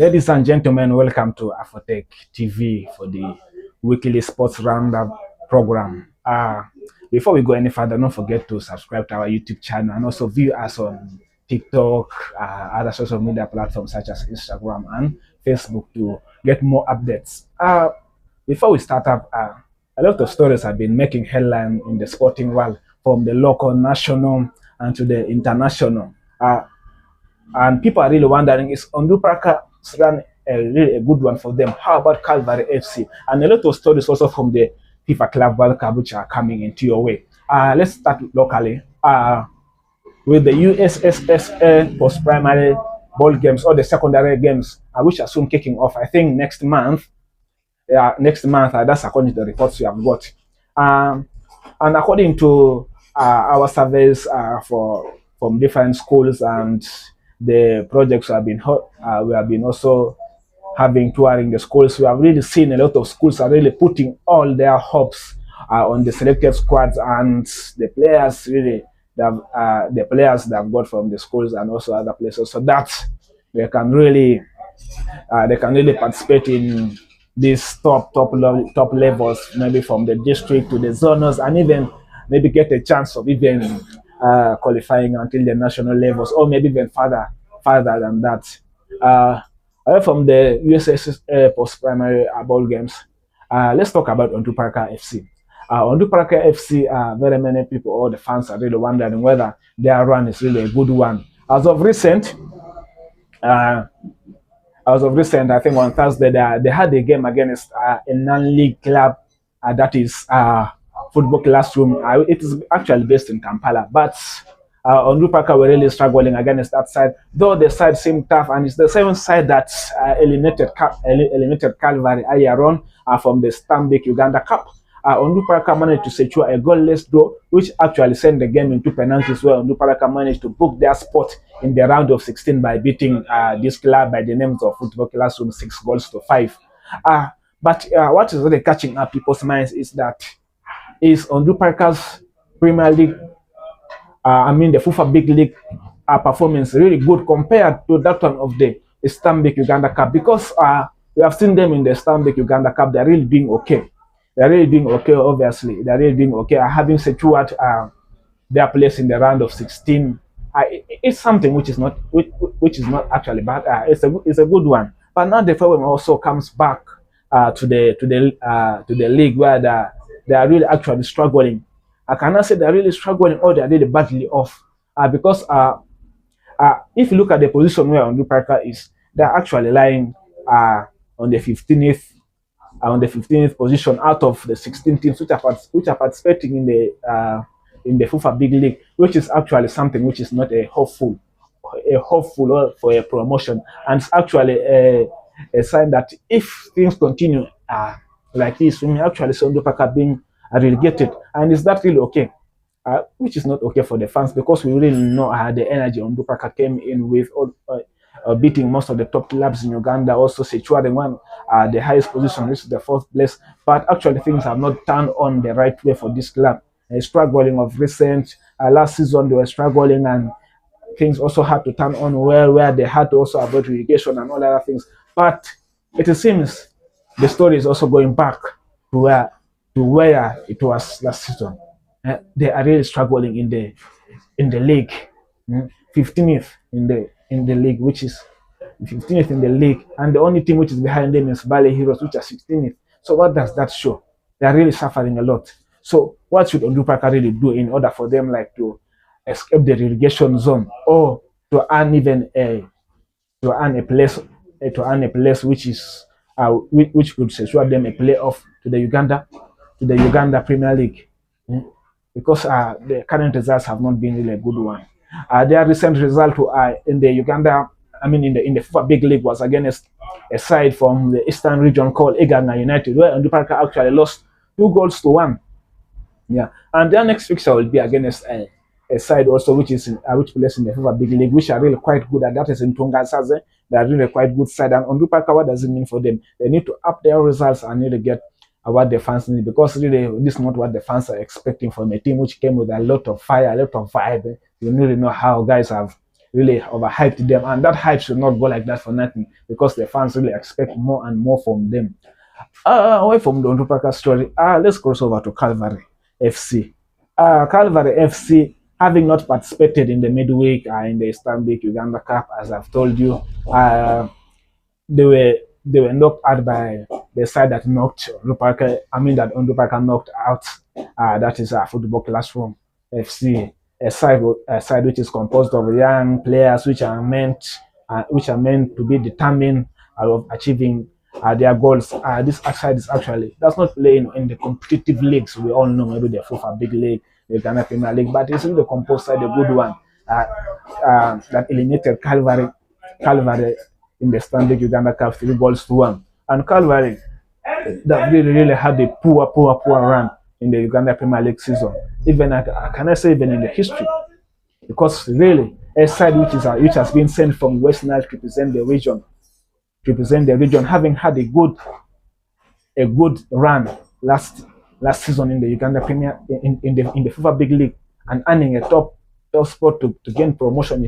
Ladies and gentlemen, welcome to Afotech TV for the weekly sports roundup program. Before we go any further, don't forget to subscribe to our YouTube channel and also view us on TikTok, other social media platforms such as Instagram and Facebook to get more updates. Before we start up, a lot of stories have been making headline in the sporting world, from the local, national, and to the international. And people are really wondering, is Onduparaka run really a good one for them? How about Calvary FC? And a lot of stories also from the FIFA Club World Cup which are coming into your way. Let's start locally with the USSSA post-primary ball games or the secondary games, which are soon kicking off. I think next month. That's according to the reports we have got. And according to our surveys from different schools and the projects we have been also having touring the schools. We have really seen a lot of schools are really putting all their hopes on the selected squads and the players that have got from the schools and also other places, so that they can really participate in these top levels, maybe from the district to the zonals, and even maybe get a chance of even qualifying until the national levels, or maybe even further than that. From the USSSA post-primary ball games, let's talk about Onduparaka FC. Onduparaka FC, very many people, all the fans are really wondering whether their run is really a good one. As of recent, I think on Thursday they had a game against a non-league club, that is Football Classroom. It is actually based in Kampala, but Onduparaka were really struggling against that side, though the side seemed tough, and it's the same side that eliminated Calvary earlier on from the Stanbic Uganda Cup. Onduparaka managed to secure a goalless draw, which actually sent the game into penalties, where Onduparaka managed to book their spot in the round of 16 by beating this club by the names of Football Classroom 6-5. But what is really catching up people's minds is that Onduparaka's Premier League, the FIFA Big League performance really good compared to that one of the Stanbic Uganda Cup, because we have seen them in the Stanbic Uganda Cup. They're really doing okay. They're really doing okay, obviously. They're really doing okay. Having secured their place in the round of 16, it's something which is not actually bad. It's a good one. But now the problem also comes back to the league, where they are really actually struggling. I cannot say they're really struggling or they're really badly off, because if you look at the position where Onduparaka is, they're actually lying on the 15th position out of the 16 teams which are participating in the FIFA Big League, which is actually something which is not hopeful for a promotion, and it's actually a sign that if things continue like this, we may actually see Onduparaka being relegated. And is that really okay? Which is not okay for the fans, because we really know the energy Onduparaka came in with, beating most of the top clubs in Uganda, also securing the highest position, which is the 4th place. But actually things have not turned on the right way for this club. Struggling of recent. Last season they were struggling, and things also had to turn on where they had to also avoid relegation and all other things. But it seems the story is also going back to where it was last season. They are really struggling in the league. 15th in the league, which is 15th in the league, and the only team which is behind them is Valley Heroes, which are 16th. So what does that show? They are really suffering a lot. So what should Onduparaka really do in order for them to escape the relegation zone, or to earn a place which could secure them a playoff to the Uganda Premier League? Because the current results have not been really a good one. Their recent result in the Uganda, in the FIFA Big League, was against a side from the Eastern region called Iganga United, where Onduparaka actually lost 2-1. Yeah, and their next fixture will be against a side also which plays in the FIFA Big League, which are really quite good, and that is in Tungasaze. They are really quite good side. And Onduparaka, what does it mean for them? They need to up their results and need to get what the fans need, because really this is not what the fans are expecting from a team which came with a lot of fire, a lot of vibe. You really know how guys have really overhyped them, and that hype should not go like that for nothing because the fans really expect more and more from them. Away from the Ondupaka story, let's cross over to Calvary FC. Calvary FC, having not participated in the midweek in the Istanbul Uganda Cup, as I've told you, they were they were knocked out by the side that knocked Rupaka. I mean that Ondupaka knocked out. That is a football classroom FC, a side which is composed of young players which are meant to be determined of achieving their goals. This side is actually does not play in the competitive leagues. We all know maybe the FIFA Big League, the Ghana Premier League, but it's in the composed side, a good one uh, that eliminated Calvary in the Stanley Uganda Cup 3 goals to 1. And Calvary that really had a poor run in the Uganda Premier League season. Even I cannot say even in the history, because really a side which has been sent from West Nile to represent the region, having had a good run last season in the Uganda Premier in the FIFA Big League and earning a top spot to gain promotion